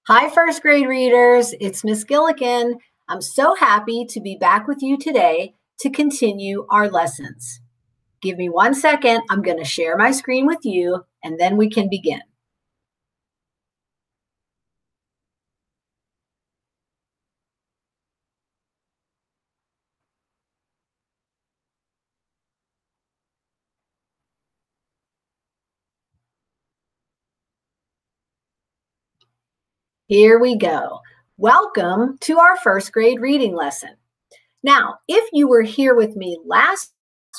Hi, first grade readers. It's Miss Gilligan. I'm so happy to be back with you today to continue our lessons. Give me 1 second. I'm going to share my screen with you, and then we can begin. Here we go. Welcome to our first grade reading lesson. Now, if you were here with me last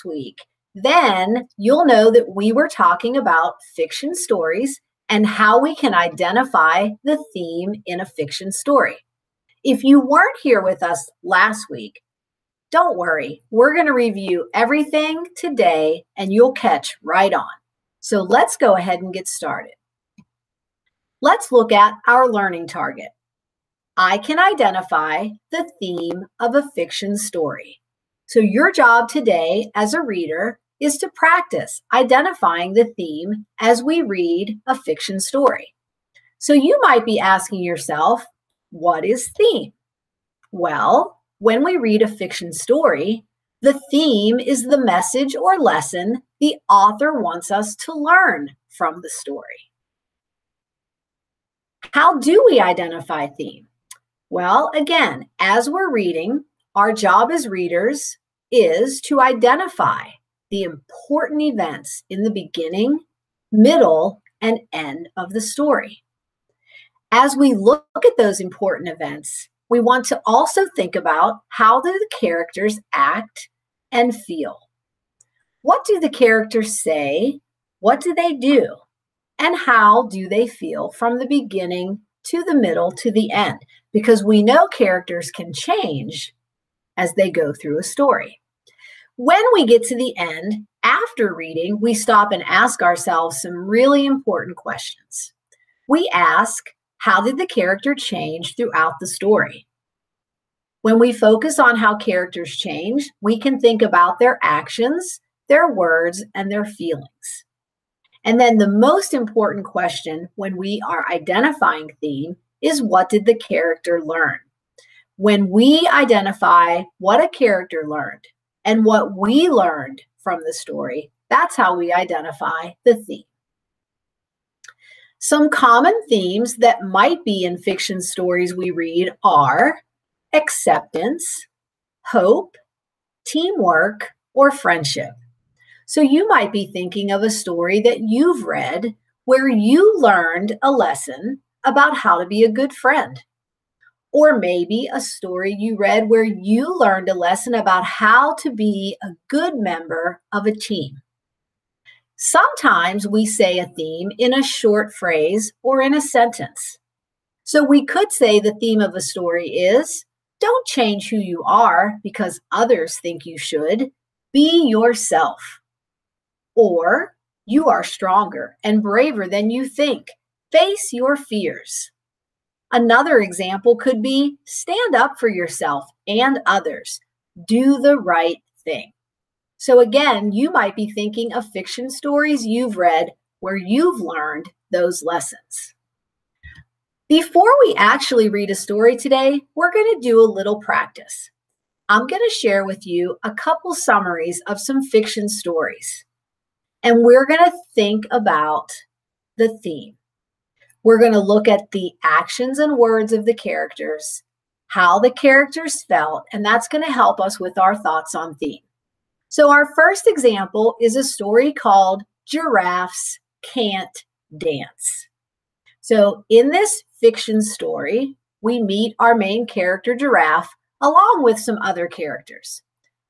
week, then you'll know that we were talking about fiction stories and how we can identify the theme in a fiction story. If you weren't here with us last week, don't worry. We're going to review everything today and you'll catch right on. So let's go ahead and get started. Let's look at our learning target. I can identify the theme of a fiction story. So your job today as a reader is to practice identifying the theme as we read a fiction story. So you might be asking yourself, what is theme? Well, when we read a fiction story, the theme is the message or lesson the author wants us to learn from the story. How do we identify theme? Well, again, as we're reading, our job as readers is to identify the important events in the beginning, middle, and end of the story. As we look at those important events, we want to also think about how do the characters act and feel. What do the characters say? What do they do? And how do they feel from the beginning to the middle to the end? Because we know characters can change as they go through a story. When we get to the end, after reading, we stop and ask ourselves some really important questions. We ask, how did the character change throughout the story? When we focus on how characters change, we can think about their actions, their words, and their feelings. And then the most important question when we are identifying theme is, what did the character learn? When we identify what a character learned and what we learned from the story, that's how we identify the theme. Some common themes that might be in fiction stories we read are acceptance, hope, teamwork, or friendship. So you might be thinking of a story that you've read where you learned a lesson about how to be a good friend. Or maybe a story you read where you learned a lesson about how to be a good member of a team. Sometimes we say a theme in a short phrase or in a sentence. So we could say the theme of a story is, don't change who you are because others think you should. Be yourself. Or, you are stronger and braver than you think. Face your fears. Another example could be, stand up for yourself and others. Do the right thing. So again, you might be thinking of fiction stories you've read where you've learned those lessons. Before we actually read a story today, we're going to do a little practice. I'm going to share with you a couple summaries of some fiction stories. And we're going to think about the theme. We're going to look at the actions and words of the characters, how the characters felt, and that's going to help us with our thoughts on theme. So our first example is a story called Giraffes Can't Dance. So in this fiction story, we meet our main character, Giraffe, along with some other characters.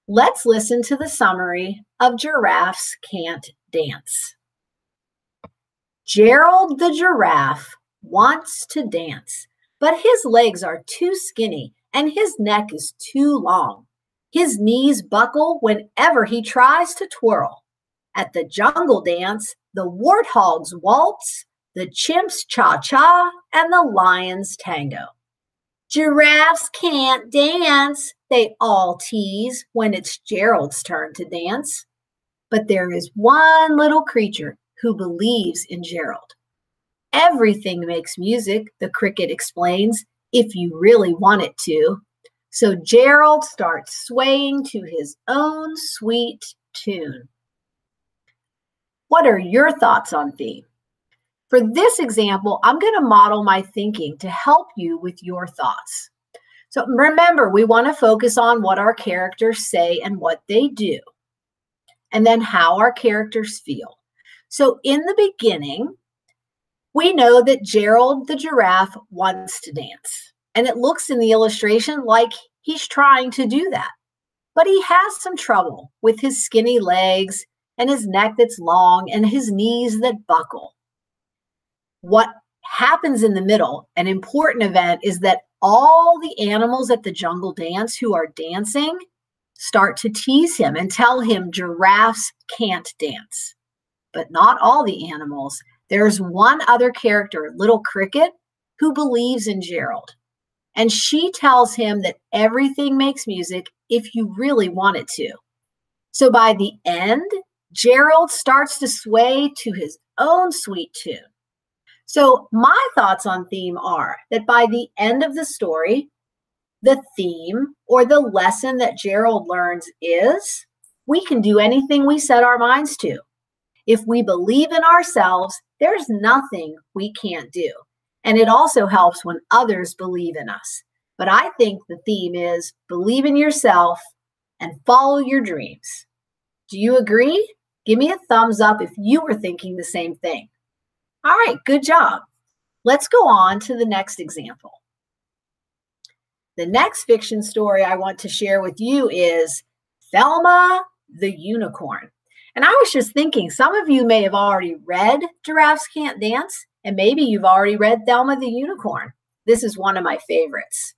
Let's listen to the summary of Giraffes Can't Dance. Gerald the giraffe wants to dance, but his legs are too skinny and his neck is too long. His knees buckle whenever he tries to twirl. At the jungle dance, the warthogs waltz, the chimps cha-cha, and the lions tango. Giraffes can't dance, they all tease when it's Gerald's turn to dance. But there is one little creature who believes in Gerald. Everything makes music, the cricket explains, if you really want it to. So Gerald starts swaying to his own sweet tune. What are your thoughts on theme? For this example, I'm going to model my thinking to help you with your thoughts. So remember, we want to focus on what our characters say and what they do, and then how our characters feel. So in the beginning, we know that Gerald the giraffe wants to dance, and it looks in the illustration like he's trying to do that. But he has some trouble with his skinny legs and his neck that's long and his knees that buckle. What happens in the middle, an important event, is that all the animals at the jungle dance who are dancing start to tease him and tell him giraffes can't dance. But not all the animals. There's one other character, Little Cricket, who believes in Gerald. And she tells him that everything makes music if you really want it to. So by the end, Gerald starts to sway to his own sweet tune. So my thoughts on theme are that by the end of the story, the theme or the lesson that Gerald learns is we can do anything we set our minds to. If we believe in ourselves, there's nothing we can't do. And it also helps when others believe in us. But I think the theme is believe in yourself and follow your dreams. Do you agree? Give me a thumbs up if you were thinking the same thing. All right, good job. Let's go on to the next example. The next fiction story I want to share with you is Thelma the Unicorn. And I was just thinking, some of you may have already read Giraffes Can't Dance, and maybe you've already read Thelma the Unicorn. This is one of my favorites.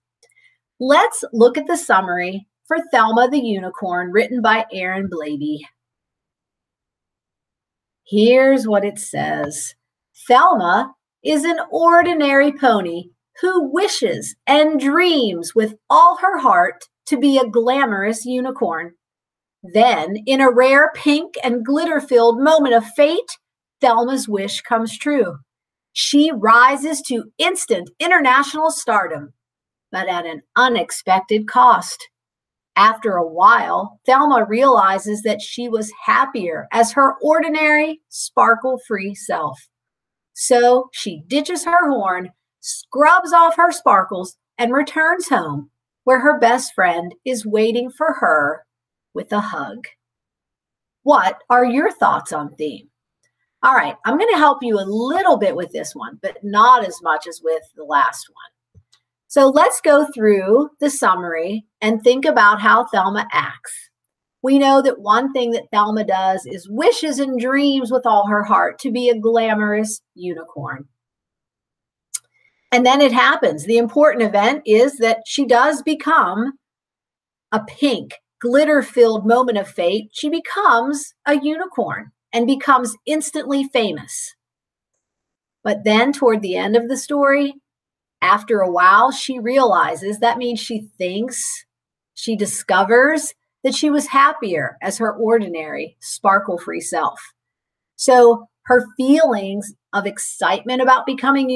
Let's look at the summary for Thelma the Unicorn, written by Aaron Blady. Here's what it says. Thelma is an ordinary pony who wishes and dreams with all her heart to be a glamorous unicorn. Then, in a rare pink and glitter-filled moment of fate, Thelma's wish comes true. She rises to instant international stardom, but at an unexpected cost. After a while, Thelma realizes that she was happier as her ordinary, sparkle-free self. So she ditches her horn, scrubs off her sparkles, and returns home, where her best friend is waiting for her with a hug. What are your thoughts on theme? All right, I'm going to help you a little bit with this one, but not as much as with the last one. So let's go through the summary and think about how Thelma acts. We know that one thing that Thelma does is wishes and dreams with all her heart to be a glamorous unicorn. And then it happens. The important event is that she does become a pink, glitter-filled moment of fate. She becomes a unicorn and becomes instantly famous. But then toward the end of the story, after a while, she realizes, that means she thinks, she discovers that she was happier as her ordinary, sparkle-free self. So her feelings of excitement about becoming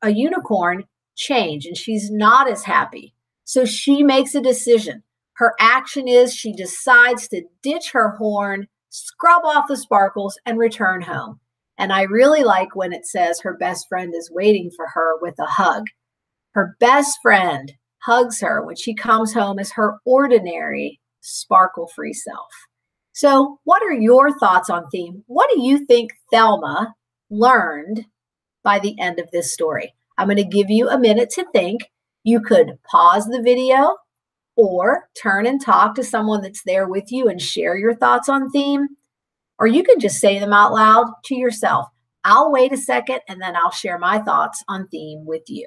a unicorn change, and she's not as happy. So she makes a decision. Her action is she decides to ditch her horn, scrub off the sparkles, and return home. And I really like when it says her best friend is waiting for her with a hug. Her best friend hugs her when she comes home as her ordinary, sparkle-free self. So what are your thoughts on theme? What do you think Thelma learned by the end of this story? I'm going to give you a minute to think. You could pause the video or turn and talk to someone that's there with you and share your thoughts on theme. Or you can just say them out loud to yourself. I'll wait a second and then I'll share my thoughts on theme with you.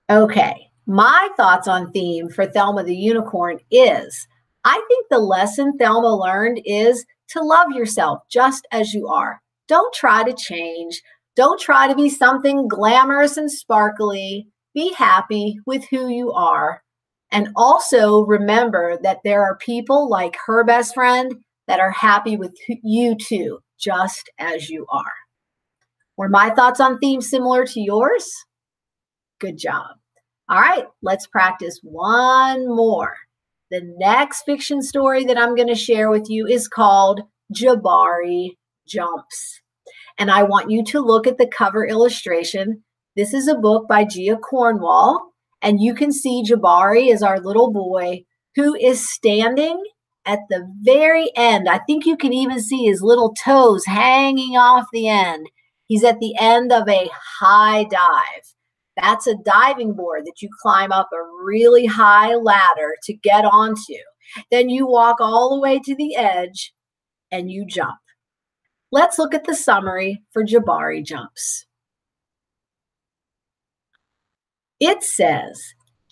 Okay, my thoughts on theme for Thelma the Unicorn is, I think the lesson Thelma learned is to love yourself just as you are. Don't try to change. Don't try to be something glamorous and sparkly. be happy with who you are. And also remember that there are people like her best friend that are happy with you too, just as you are. Were my thoughts on themes similar to yours? Good job. All right, let's practice one more. The next fiction story that I'm going to share with you is called Jabari Jumps. And I want you to look at the cover illustration. This is a book by Gia Cornwall, and you can see Jabari is our little boy who is standing at the very end. I think you can even see his little toes hanging off the end. He's at the end of a high dive. That's a diving board that you climb up a really high ladder to get onto. Then you walk all the way to the edge and you jump. Let's look at the summary for Jabari Jumps. It says,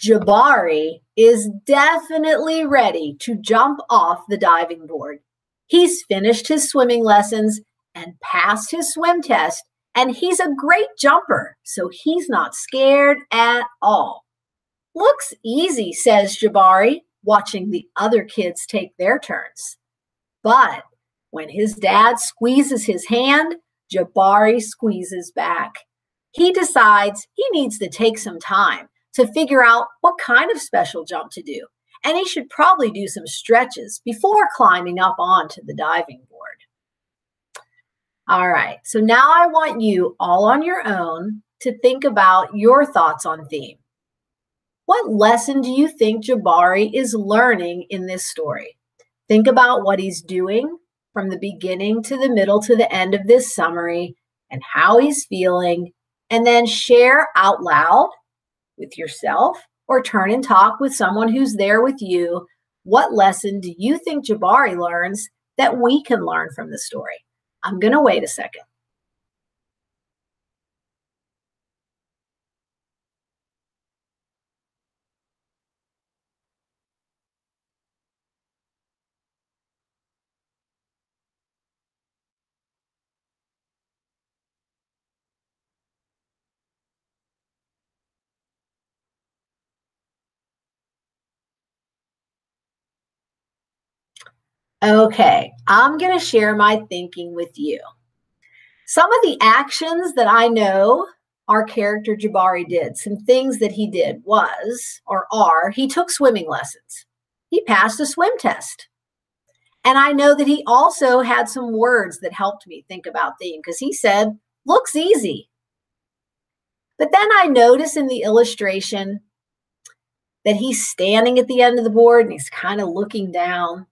Jabari is definitely ready to jump off the diving board. He's finished his swimming lessons and passed his swim test, and he's a great jumper, so he's not scared at all. Looks easy, says Jabari, watching the other kids take their turns. But when his dad squeezes his hand, Jabari squeezes back. He decides he needs to take some time to figure out what kind of special jump to do, and he should probably do some stretches before climbing up onto the diving board. All right, so now I want you all on your own to think about your thoughts on theme. What lesson do you think Jabari is learning in this story? Think about what he's doing from the beginning to the middle to the end of this summary and how he's feeling, and then share out loud with yourself or turn and talk with someone who's there with you. What lesson do you think Jabari learns that we can learn from the story? I'm going to wait a second. Okay, I'm going to share my thinking with you. Some of the actions that I know our character Jabari did, some things that he did he took swimming lessons. He passed a swim test. And I know that he also had some words that helped me think about theme because he said, looks easy. But then I notice in the illustration that he's standing at the end of the board and he's kind of looking down.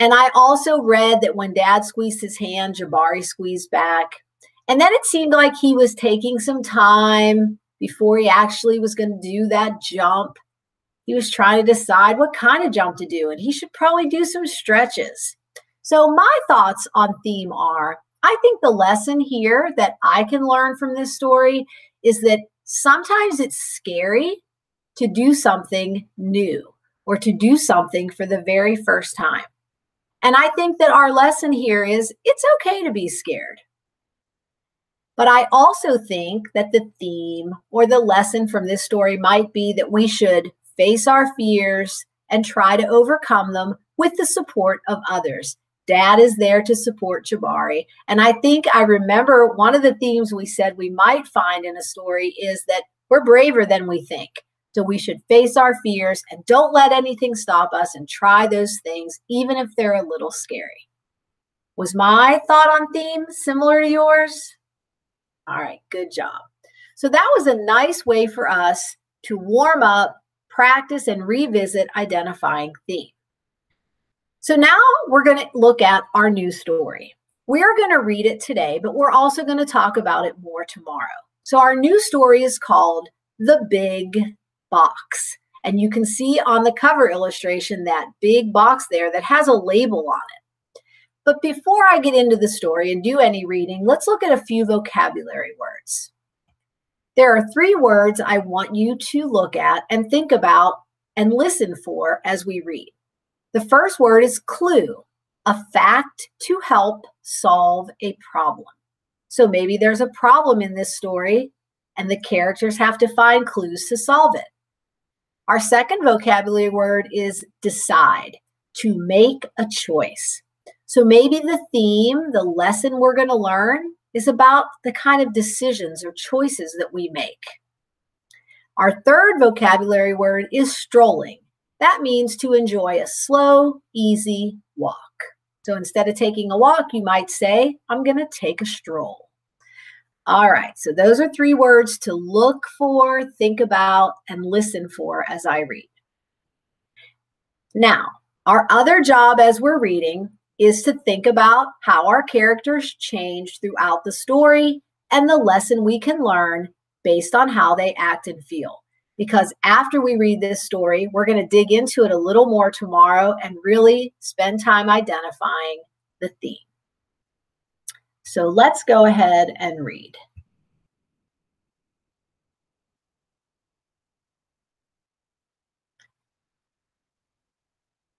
And I also read that when Dad squeezed his hand, Jabari squeezed back. And then it seemed like he was taking some time before he actually was going to do that jump. He was trying to decide what kind of jump to do, and he should probably do some stretches. So my thoughts on theme are, I think the lesson here that I can learn from this story is that sometimes it's scary to do something new or to do something for the very first time. And I think that our lesson here is it's okay to be scared. But I also think that the theme or the lesson from this story might be that we should face our fears and try to overcome them with the support of others. Dad is there to support Jabari. And I think I remember one of the themes we said we might find in a story is that we're braver than we think. So we should face our fears and don't let anything stop us and try those things, even if they're a little scary. Was my thought on theme similar to yours? All right, good job. So that was a nice way for us to warm up, practice, and revisit identifying theme. So now we're going to look at our new story. We're going to read it today, but we're also going to talk about it more tomorrow. So our new story is called The Big Box. And you can see on the cover illustration that big box there that has a label on it. But before I get into the story and do any reading, let's look at a few vocabulary words. There are 3 words I want you to look at and think about and listen for as we read. The first word is clue, a fact to help solve a problem. So maybe there's a problem in this story, and the characters have to find clues to solve it. Our second vocabulary word is decide, to make a choice. So maybe the theme, the lesson we're going to learn is about the kind of decisions or choices that we make. Our third vocabulary word is strolling. That means to enjoy a slow, easy walk. So instead of taking a walk, you might say, I'm going to take a stroll. All right, so those are 3 words to look for, think about, and listen for as I read. Now, our other job as we're reading is to think about how our characters change throughout the story and the lesson we can learn based on how they act and feel. Because after we read this story, we're going to dig into it a little more tomorrow and really spend time identifying the theme. So let's go ahead and read.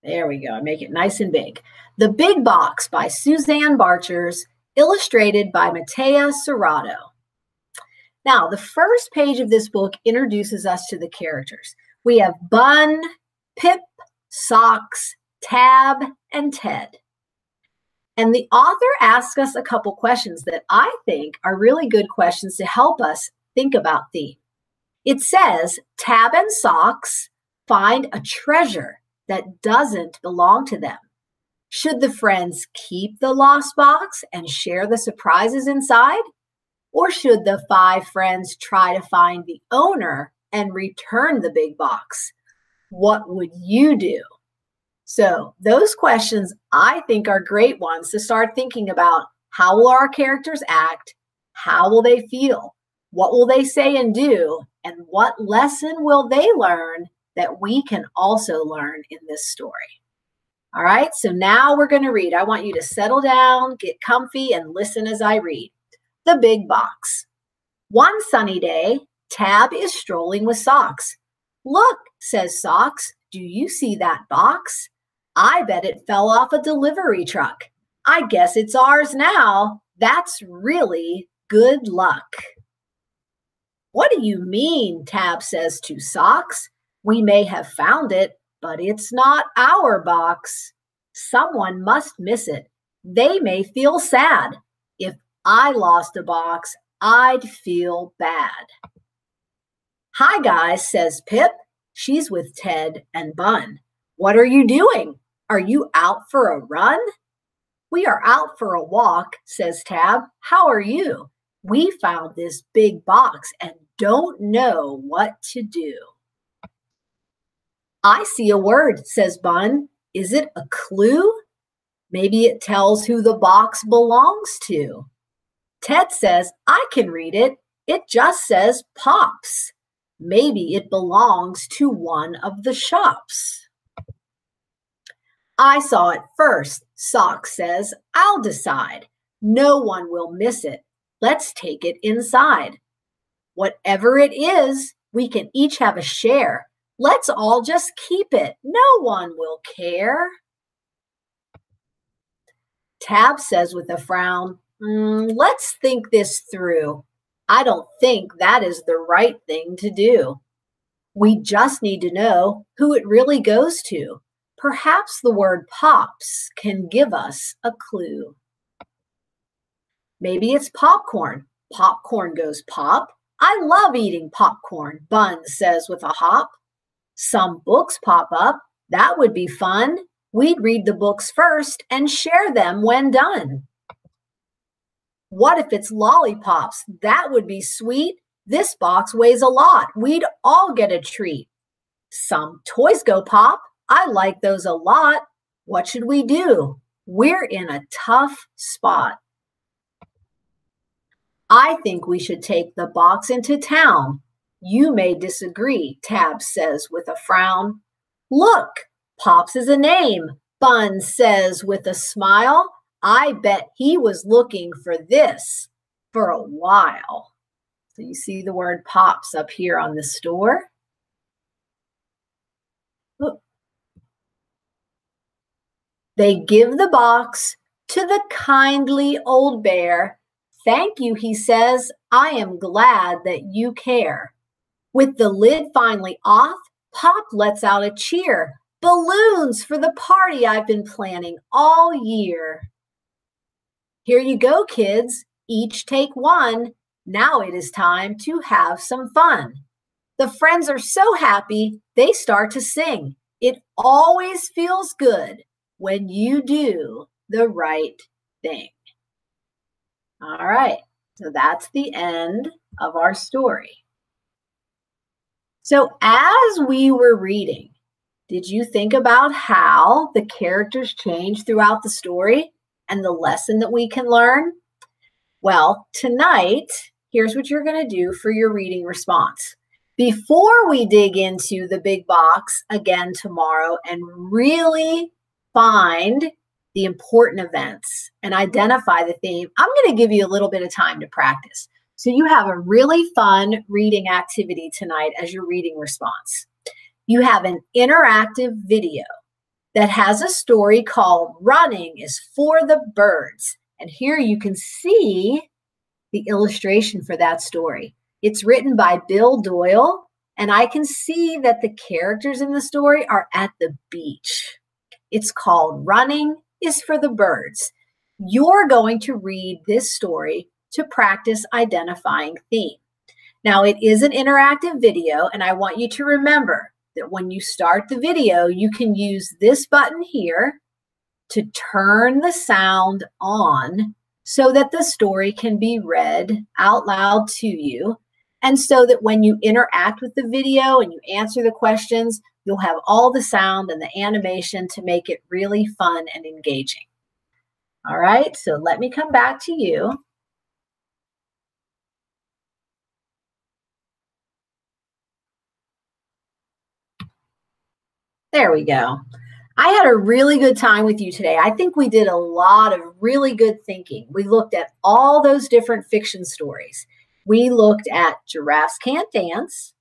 There we go. I make it nice and big. The Big Box by Suzanne Barchers, illustrated by Matea Serrato. Now, the first page of this book introduces us to the characters. We have Bun, Pip, Socks, Tab, and Ted. And the author asks us a couple questions that I think are really good questions to help us think about theme. It says, Tab and Socks find a treasure that doesn't belong to them. Should the friends keep the lost box and share the surprises inside? Or should the 5 friends try to find the owner and return the big box? What would you do? So those questions I think are great ones to start thinking about. How will our characters act? How will they feel? What will they say and do? And what lesson will they learn that we can also learn in this story? All right, so now we're going to read. I want you to settle down, get comfy, and listen as I read. The Big Box. One sunny day, Tab is strolling with Socks. Look, says Socks, do you see that box? I bet it fell off a delivery truck. I guess it's ours now. That's really good luck. What do you mean? Tab says to Socks. We may have found it, but it's not our box. Someone must miss it. They may feel sad. If I lost a box, I'd feel bad. Hi, guys, says Pip. She's with Ted and Bun. What are you doing? Are you out for a run? We are out for a walk, says Tab. How are you? We found this big box and don't know what to do. I see a word, says Bun. Is it a clue? Maybe it tells who the box belongs to. Ted says, I can read it. It just says Pops. Maybe it belongs to one of the shops. I saw it first, Socks says. I'll decide. No one will miss it. Let's take it inside. Whatever it is, we can each have a share. Let's all just keep it. No one will care. Tab says with a frown, let's think this through. I don't think that is the right thing to do. We just need to know who it really goes to. Perhaps the word Pops can give us a clue. Maybe it's popcorn. Popcorn goes pop. I love eating popcorn, Bun says with a hop. Some books pop up. That would be fun. We'd read the books first and share them when done. What if it's lollipops? That would be sweet. This box weighs a lot. We'd all get a treat. Some toys go pop. I like those a lot. What should we do? We're in a tough spot. I think we should take the box into town. You may disagree, Tab says with a frown. Look, Pops is a name, Bun says with a smile. I bet he was looking for this for a while. So you see the word Pops up here on the store. Look. They give the box to the kindly old bear. Thank you, he says. I am glad that you care. With the lid finally off, Pop lets out a cheer. Balloons for the party I've been planning all year. Here you go, kids. Each take one. Now it is time to have some fun. The friends are so happy, they start to sing. It always feels good when you do the right thing. All right, so that's the end of our story. So as we were reading, did you think about how the characters change throughout the story and the lesson that we can learn? Well, tonight, here's what you're going to do for your reading response. Before we dig into the big box again tomorrow and really find the important events and identify the theme, I'm going to give you a little bit of time to practice. So you have a really fun reading activity tonight as your reading response. You have an interactive video that has a story called Running is for the Birds. And here you can see the illustration for that story. It's written by Bill Doyle, and I can see that the characters in the story are at the beach. It's called Running is for the Birds. You're going to read this story to practice identifying theme. Now, it is an interactive video, and I want you to remember that when you start the video, you can use this button here to turn the sound on so that the story can be read out loud to you, and so that when you interact with the video and you answer the questions, you'll have all the sound and the animation to make it really fun and engaging. All right, so let me come back to you. There we go. I had a really good time with you today. I think we did a lot of really good thinking. We looked at all those different fiction stories. We looked at Giraffes Can't Dance.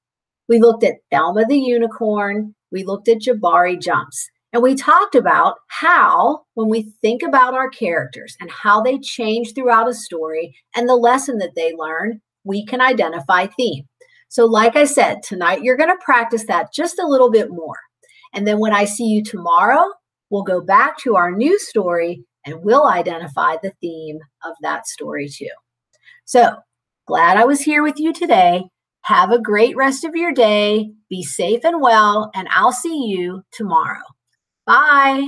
We looked at Thelma the Unicorn. We looked at Jabari Jumps. And we talked about how, when we think about our characters and how they change throughout a story and the lesson that they learn, we can identify theme. So like I said, tonight you're going to practice that just a little bit more. And then when I see you tomorrow, we'll go back to our new story and we'll identify the theme of that story too. So glad I was here with you today. Have a great rest of your day. Be safe and well, and I'll see you tomorrow. Bye.